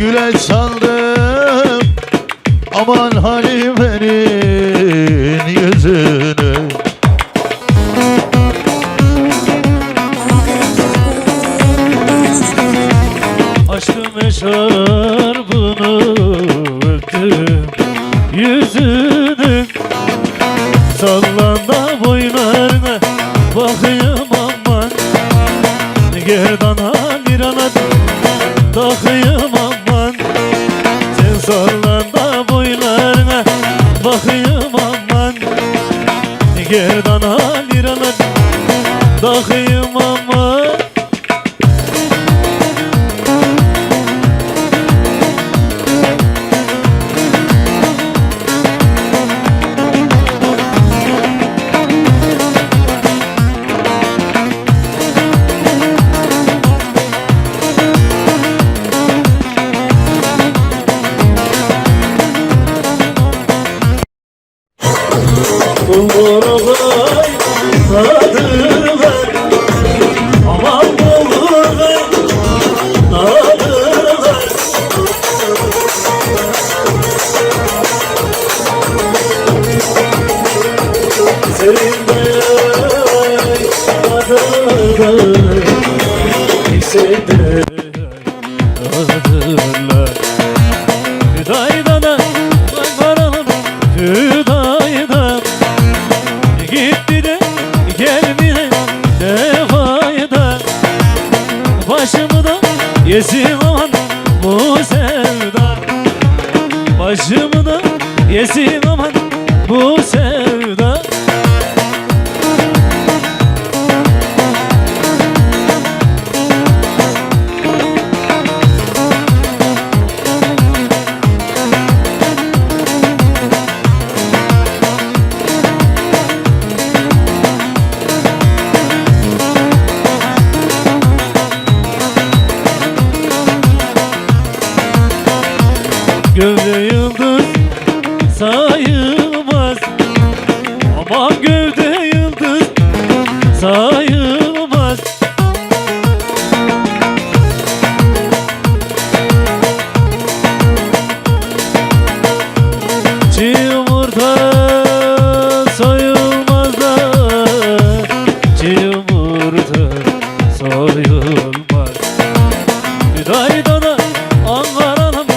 güleç sandım. Aman Halime'nin yüzünü. Aşkım eşarbını öptüm yüzünü. Sallan da boylarına bakayım aman. Gerdana lirana takayım aman. Sen sallan da boylarına bakayım aman. Gerdana lirana takayım aman. Umurumay tadırlar, aman bulurlar tadırlar. Senin bey tadırlar, hissedir tadırlar. Hüdaydana varalım, Hüdayda. Gitti de gelmedi ne fayda. Başımı da yesin aman bu sevda. Başımı da yesin aman bu sevda. Gövde yıldız sayılmaz, aman gövde yıldız sayılmaz. Çiğ yumurta soyulmaz da, çiğ yumurta soyulmaz. Hüdaydana Ankara'nın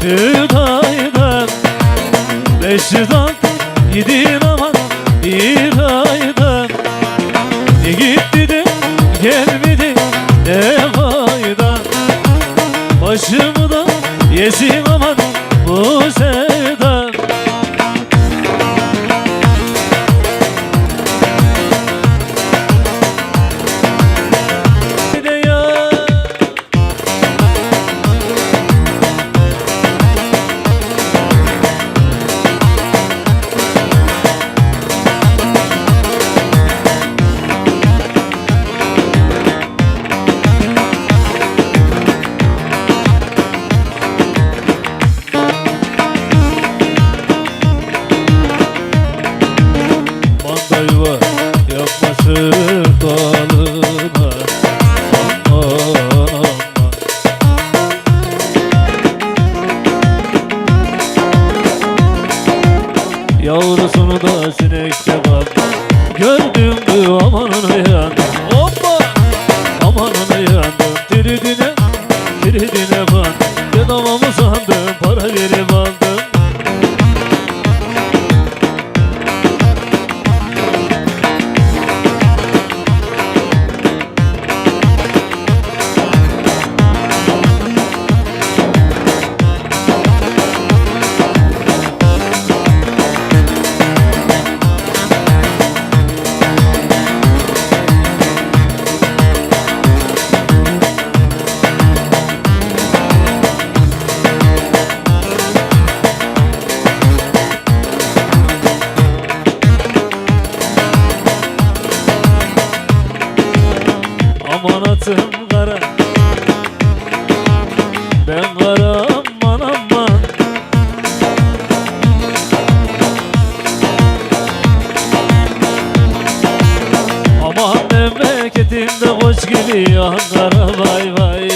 Hüdayda. 500'dan gidin aman bir ayda. Gitti de gelmedi ne fayda. Başımı da yesin aman bu sevda. Mandayva yapmasın dalına, aman aman. Yavrusunu da sinek kebap gördüm mü amanına yandım. Hoppa amanına yandım. Tridine ban bedava mı sandım, para verip aldım. Amanatım kara, ben kara aman aman. Aman memleketimde hoş geliyor Ankara vay vay.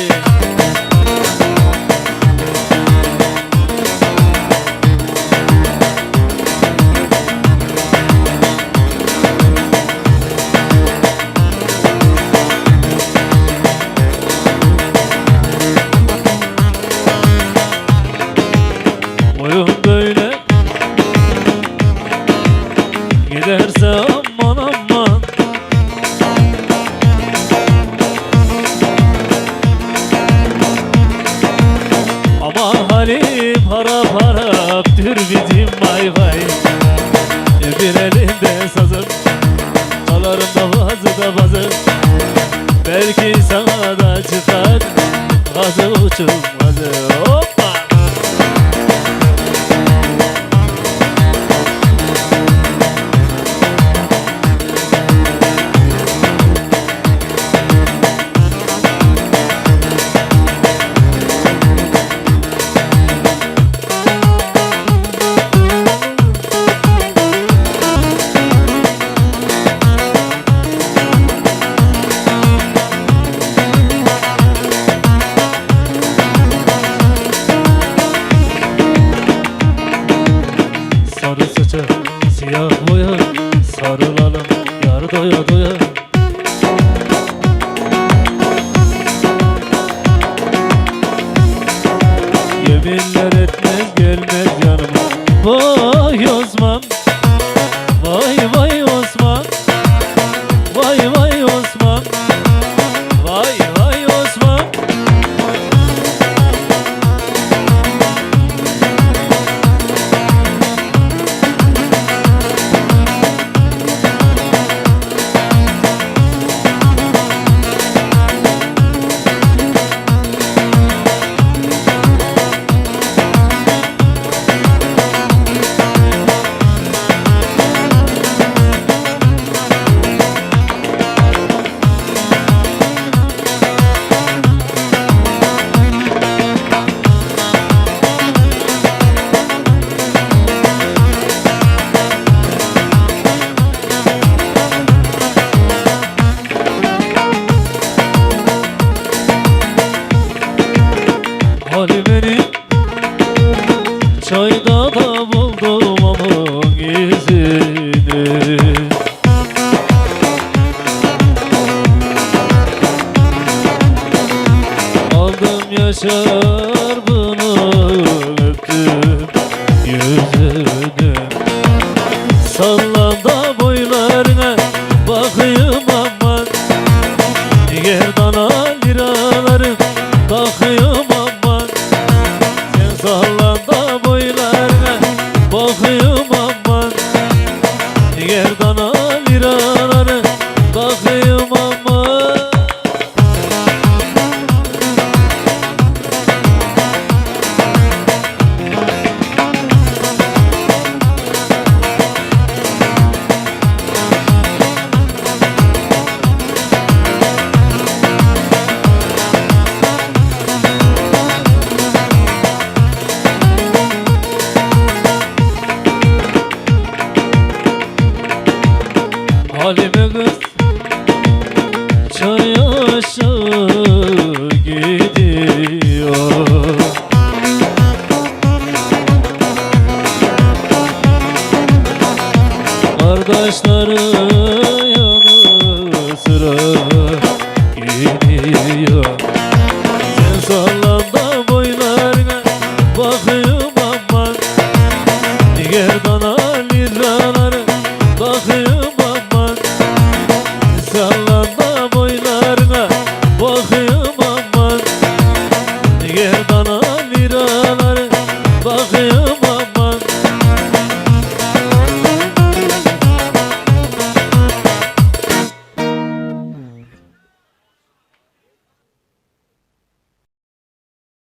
Ama hali para para Tür bizim vay vay Bir elinde sazım Çalarım da bazı Belki sana da çıkar Gazı uçurmazı Hoppa. Sarı saça siyah boya Sarılalım yar doya doya Yeminler etmez gelmez yanıma Vay Osman Vay vay Osman Vay vay Osman Vay vay Osman Halimeni çayda da buldum onun izini Aldım yaşar bunu öptüm yüzünü Sallan da boylarına bakayım aman Gerdana liraları takıyorum aman Sen sallan da boylarına bakıyorum aman Gerdana liraları takıyorum aman Halime kız çay aşağı gidiyor Kardeşlerim